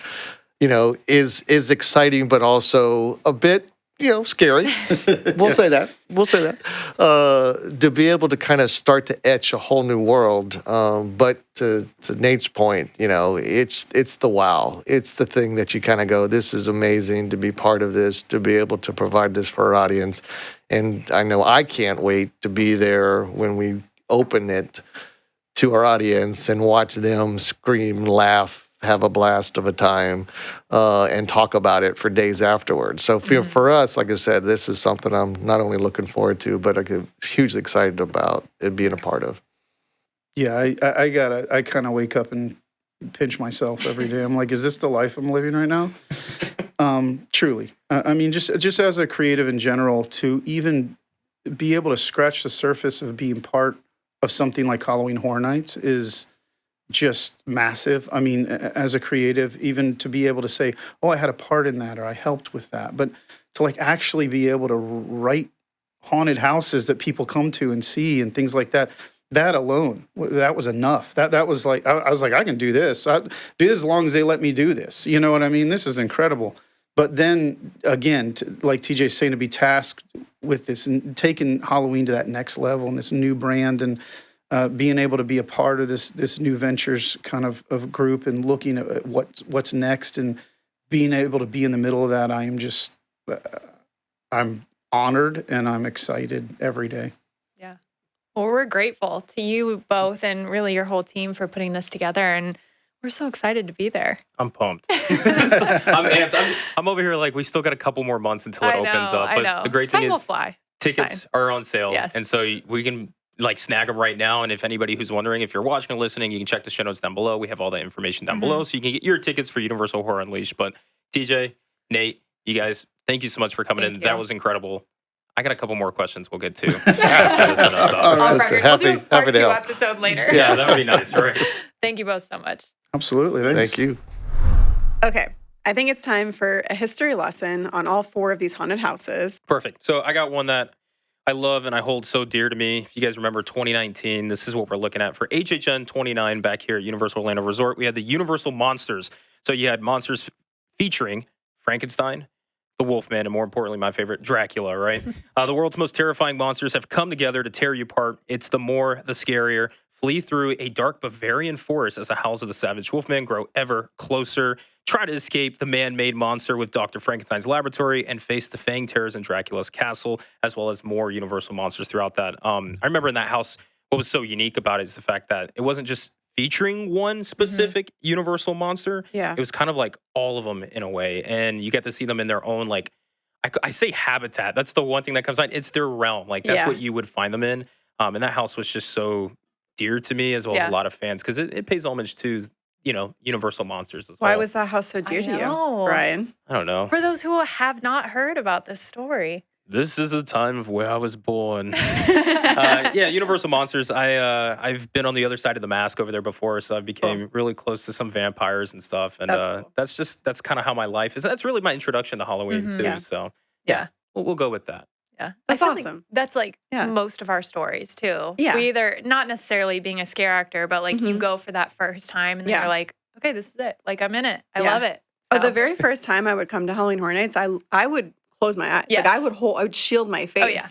is exciting, but also a bit, scary. We'll say that. To be able to kind of start to etch a whole new world. But to Nate's point, it's the wow. It's the thing that you kind of go, this is amazing to be part of this, to be able to provide this for our audience. And I know I can't wait to be there when we open it to our audience and watch them scream, laugh, have a blast of a time, and talk about it for days afterwards. So for us, like I said, this is something I'm not only looking forward to, but I'm hugely excited about it being a part of. Yeah, I kind of wake up and pinch myself every day. I'm like, is this the life I'm living right now? Truly. I mean, just as a creative in general, to even be able to scratch the surface of being part of something like Halloween Horror Nights is just massive. I mean, as a creative, even to be able to say, oh, I had a part in that or I helped with that, but to like actually be able to write haunted houses that people come to and see and things like that, that alone, that was enough. That was like, I was like, I can do this. I do this as long as they let me do this. You know what I mean? This is incredible. But then again, like TJ's saying, to be tasked with this and taking Halloween to that next level and this new brand and being able to be a part of this new ventures kind of group and looking at what's next and being able to be in the middle of that, I am just, I'm honored and I'm excited every day. Yeah. Well, we're grateful to you both and really your whole team for putting this together, and we're so excited to be there. I'm pumped. I'm amped. I'm over here like we still got a couple more months until it opens up. But the great thing is tickets are on sale. Yes. And so we can like snag them right now. And if anybody who's wondering, if you're watching or listening, you can check the show notes down below. We have all the information down below so you can get your tickets for Universal Horror Unleashed. But TJ, Nate, you guys, thank you so much for coming in. That was incredible. I got a couple more questions we'll get to after this and stuff. We'll do a part 2 episode later. Yeah, that would be nice. Right. Thank you both so much. Absolutely. Thanks. Thank you. Okay. I think it's time for a history lesson on all 4 of these haunted houses. Perfect. So I got one that I love and I hold so dear to me. If you guys remember 2019, this is what we're looking at for HHN 29 back here at Universal Orlando Resort. We had the Universal Monsters. So you had monsters featuring Frankenstein, the Wolfman, and more importantly, my favorite, Dracula, right? The world's most terrifying monsters have come together to tear you apart. It's the more, the scarier. Flee through a dark Bavarian forest as the howls of the savage Wolfman grow ever closer. Try to escape the man-made monster with Dr. Frankenstein's laboratory and face the fang terrors in Dracula's castle, as well as more Universal monsters throughout that. I remember in that house, what was so unique about it is the fact that it wasn't just featuring one specific Universal monster. Yeah. It was kind of like all of them in a way. And you get to see them in their own, like, I say habitat. That's the one thing that comes out. It's their realm. Like, that's what you would find them in. And that house was just so dear to me, as well as a lot of fans, because it pays homage to, Universal monsters as well. Why was that house so dear to you, Brian? I don't know. For those who have not heard about this story. This is the time of where I was born. Universal monsters. I've been on the other side of the mask over there before, so I became really close to some vampires and stuff. And that's cool. That's kind of how my life is. That's really my introduction to Halloween too. Yeah. So we'll go with that. Yeah. That's awesome. That's like most of our stories too. Yeah. We either, not necessarily being a scare actor, but like you go for that first time and then you're like, okay, this is it. Like I'm in it. I love it. So. Oh, the very first time I would come to Halloween Horror Nights, I would close my eyes. Yes. Like I would shield my face. Oh, yeah.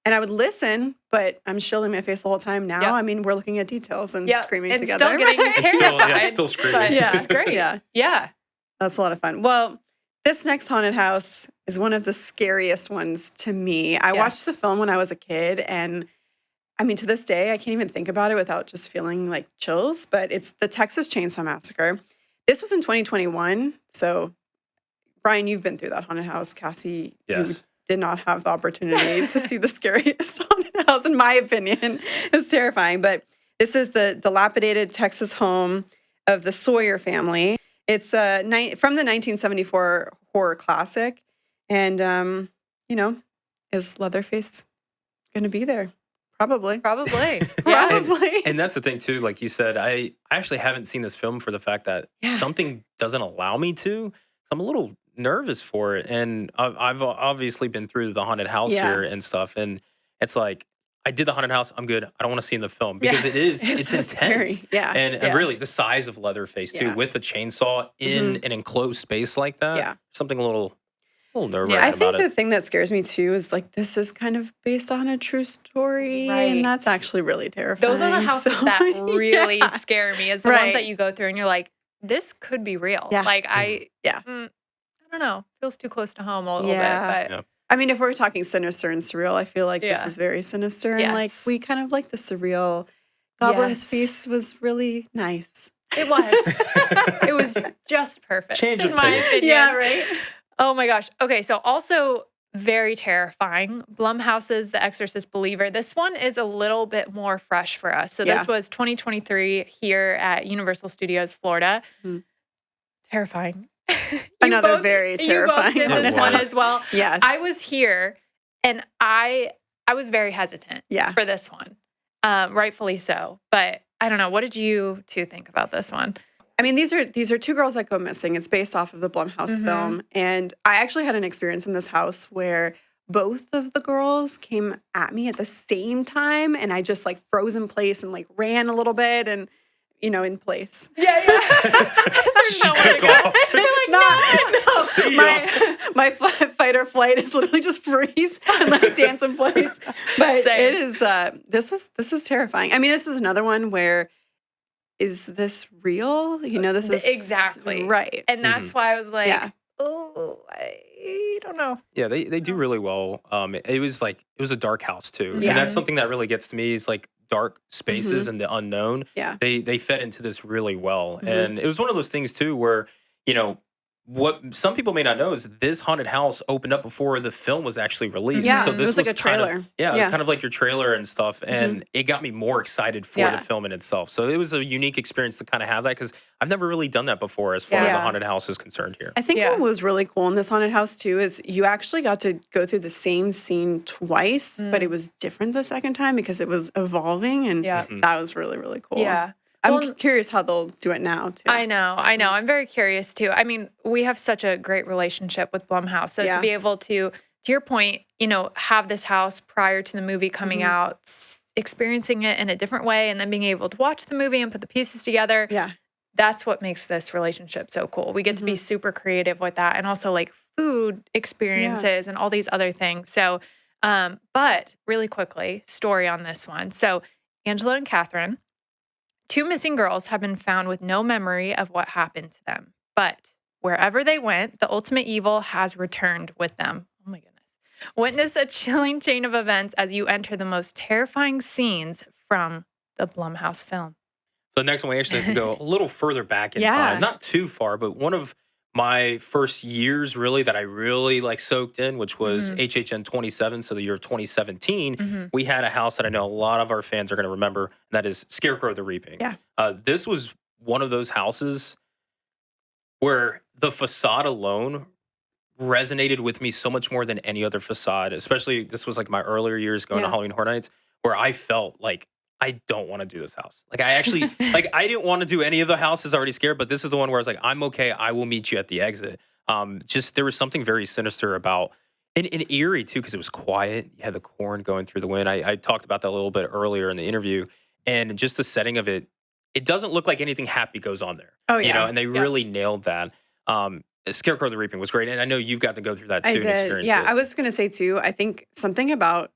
And I would listen, but I'm shielding my face the whole time now. I mean, we're looking at details and screaming and together. Still getting terrified. Still screaming. But it's great. Yeah. That's a lot of fun. Well, this next haunted house is one of the scariest ones to me. I watched the film when I was a kid, and I mean, to this day, I can't even think about it without just feeling like chills, but it's the Texas Chainsaw Massacre. This was in 2021. So, Brian, you've been through that haunted house. Cassie, you did not have the opportunity to see the scariest haunted house, in my opinion. It's terrifying. But this is the dilapidated Texas home of the Sawyer family. It's from the 1974 horror classic. And, is Leatherface going to be there? Probably. Probably. Probably. And that's the thing, too. Like you said, I actually haven't seen this film for the fact that something doesn't allow me to. So I'm a little nervous for it. And I've obviously been through the haunted house here and stuff. And it's like, I did the haunted house. I'm good. I don't want to see in the film because it's so intense. Scary. Yeah. And really the size of Leatherface, too, with a chainsaw in an enclosed space like that. Yeah. Something a little nerve-wracking I about think it. the thing that scares me too is like this is kind of based on a true story, and that's actually really terrifying. Those are the houses that really scare me. Is the ones that you go through and you're like, this could be real. Yeah. Like I don't know, feels too close to home a little bit. But I mean, if we're talking sinister and surreal, I feel like this is very sinister, and like we kind of like the surreal. Goblin's Feast was really nice. It was. It was just perfect, in my opinion. Yeah, right. Oh my gosh. Okay, so also very terrifying. Blumhouse's The Exorcist Believer. This one is a little bit more fresh for us. So this was 2023 here at Universal Studios, Florida. Terrifying. Another very terrifying. You both did this one as well. Yes. I was here and I was very hesitant for this one. Rightfully so. But I don't know. What did you two think about this one? I mean, these are two girls that go missing. It's based off of the Blumhouse film. And I actually had an experience in this house where both of the girls came at me at the same time. And I just like froze in place and like ran a little bit and, in place. Yeah. There's nowhere to go. They're like, no. My fight or flight is literally just freeze and like dance in place. But it is, this is terrifying. I mean, this is another one where, is this real? This is exactly right. And that's why I was like, I don't know. Yeah, they do really well. It was a dark house too. Yeah. And that's something that really gets to me is like dark spaces and the unknown. Yeah. They fed into this really well. And it was one of those things too where, what some people may not know is this haunted house opened up before the film was actually released. Yeah, so this it was like a kind trailer. of it was kind of like your trailer and stuff, and it got me more excited for the film in itself. So it was a unique experience to kind of have that because I've never really done that before as far as the haunted house is concerned here. I think what was really cool in this haunted house too is you actually got to go through the same scene twice, but it was different the second time because it was evolving, and that was really, really cool. Yeah. I'm curious how they'll do it now, too. I know. I'm very curious, too. I mean, we have such a great relationship with Blumhouse. So to be able to to your point, have this house prior to the movie coming out, experiencing it in a different way, and then being able to watch the movie and put the pieces together. Yeah. That's what makes this relationship so cool. We get to be super creative with that, and also like food experiences and all these other things. So, but really quickly, story on this one. So Angela and Catherine, 2 missing girls, have been found with no memory of what happened to them. But wherever they went, the ultimate evil has returned with them. Oh my goodness. Witness a chilling chain of events as you enter the most terrifying scenes from the Blumhouse film. The next one, we actually have to go a little further back in time. Not too far, but one of my first years really that I really like soaked in, which was HHN 27, so the year of 2017, we had a house that I know a lot of our fans are going to remember, and that is Scarecrow the Reaping. Yeah. This was one of those houses where the facade alone resonated with me so much more than any other facade, especially this was like my earlier years going to Halloween Horror Nights, where I felt like I don't want to do this house. Like I actually, like I didn't want to do any of the houses already scared, but this is the one where I was like, I'm okay. I will meet you at the exit. Just there was something very sinister about, and eerie too, because it was quiet. You had the corn going through the wind. I talked about that a little bit earlier in the interview, and just the setting of it, it doesn't look like anything happy goes on there. Oh yeah. And they really nailed that. Scarecrow the Reaping was great, and I know you've got to go through that too. I and did. experience Yeah, it. I was going to say too, I think something about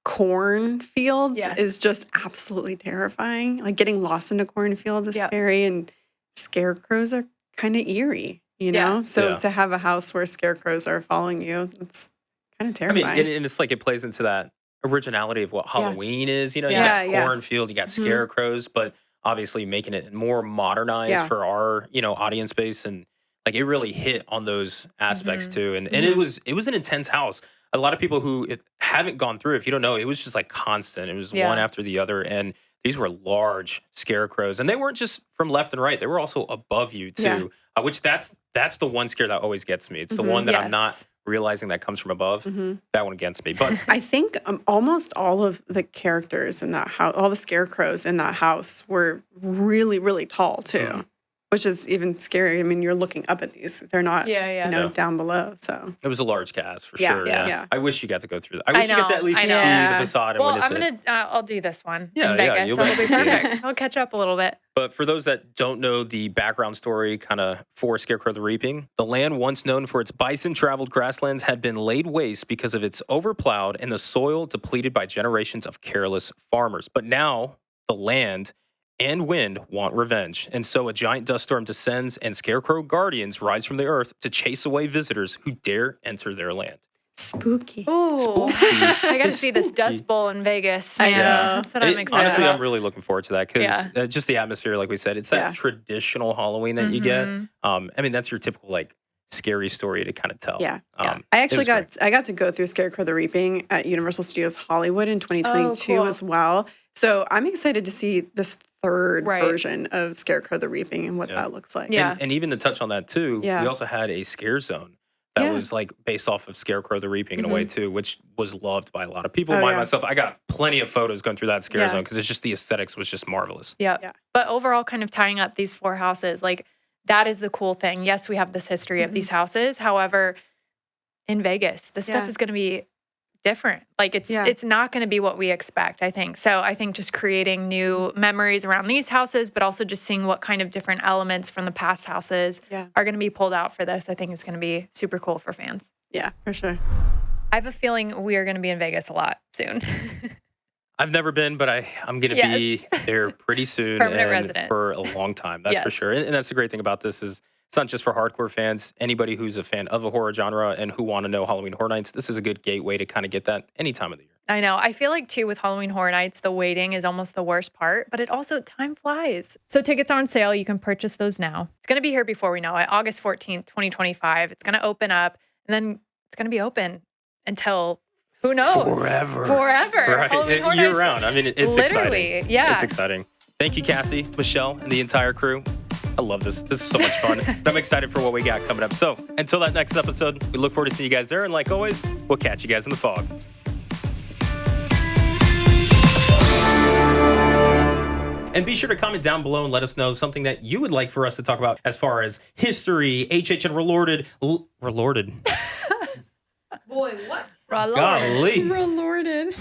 cornfields is just absolutely terrifying. Like getting lost in a cornfield is scary, and scarecrows are kind of eerie, you know? So to have a house where scarecrows are following you, it's kind of terrifying. I mean, and it's like it plays into that originality of what Halloween is. You know, you got cornfield, you got scarecrows, but obviously making it more modernized for our, audience base, and like it really hit on those aspects too. And it was an intense house. A lot of people who haven't gone through, if you don't know, it was just like constant. It was one after the other, and these were large scarecrows, and they weren't just from left and right; they were also above you too. Which that's the one scare that always gets me. It's the one that I'm not realizing that comes from above. That one gets me. But I think almost all of the characters in that house, all the scarecrows in that house, were really, really tall too. Which is even scary. I mean, you're looking up at these. They're not, down below. So it was a large cast for Yeah, sure. yeah. I wish you got to go through that. I wish you got to at least see the facade and Well, witness it. I'll do this one Yeah, in Vegas. you'll That'll get be to see it. perfect. I'll catch up a little bit. But for those that don't know the background story kind of for Scarecrow the Reaping, the land once known for its bison-traveled grasslands had been laid waste because of its overplowed and the soil depleted by generations of careless farmers. But now the land and wind want revenge. And so a giant dust storm descends and Scarecrow guardians rise from the earth to chase away visitors who dare enter their land. spooky. Ooh, Spooky. I got to see this Dust Bowl in Vegas. Man. I know. That's what I'm excited Honestly, about. I'm really looking forward to that because just the atmosphere, like we said, it's that traditional Halloween that you get. I mean, that's your typical like scary story to kind of tell. Yeah. I I actually got to go through Scarecrow the Reaping at Universal Studios Hollywood in 2022 cool. as well. So I'm excited to see this third version of Scarecrow the Reaping and what that looks like. Yeah. And even to touch on that too, we also had a scare zone that was like based off of Scarecrow the Reaping in a way too, which was loved by a lot of people. Myself, I got plenty of photos going through that scare zone because it's just the aesthetics was just marvelous. Yeah. But overall, kind of tying up these 4 houses, like that is the cool thing. Yes, we have this history of these houses. However, in Vegas, this stuff is going to be different. Like it's not going to be what we expect, I think. So I think just creating new memories around these houses, but also just seeing what kind of different elements from the past houses are going to be pulled out for this, I think is going to be super cool for fans. Yeah, for sure. I have a feeling we are going to be in Vegas a lot soon. I've never been, but I'm going to be there pretty soon Permanent and resident. for a long time. That's for sure. And that's the great thing about this is it's not just for hardcore fans. Anybody who's a fan of the horror genre and who want to know Halloween Horror Nights, this is a good gateway to kind of get that any time of the year. I know. I feel like, too, with Halloween Horror Nights, the waiting is almost the worst part, but it also, time flies. So tickets are on sale. You can purchase those now. It's going to be here before we know it, August 14th, 2025. It's going to open up, and then it's going to be open until, who knows? Forever. Right. Halloween Horror Year Nights. round. I mean, it's Literally, exciting. yeah. It's exciting. Thank you, Cassie, Michelle, and the entire crew. I love this. This is so much fun. And I'm excited for what we got coming up. So until that next episode, we look forward to seeing you guys there. And like always, we'll catch you guys in the fog. And be sure to comment down below and let us know something that you would like for us to talk about as far as history, HH and Relorded. Boy, what? Golly. Lorded.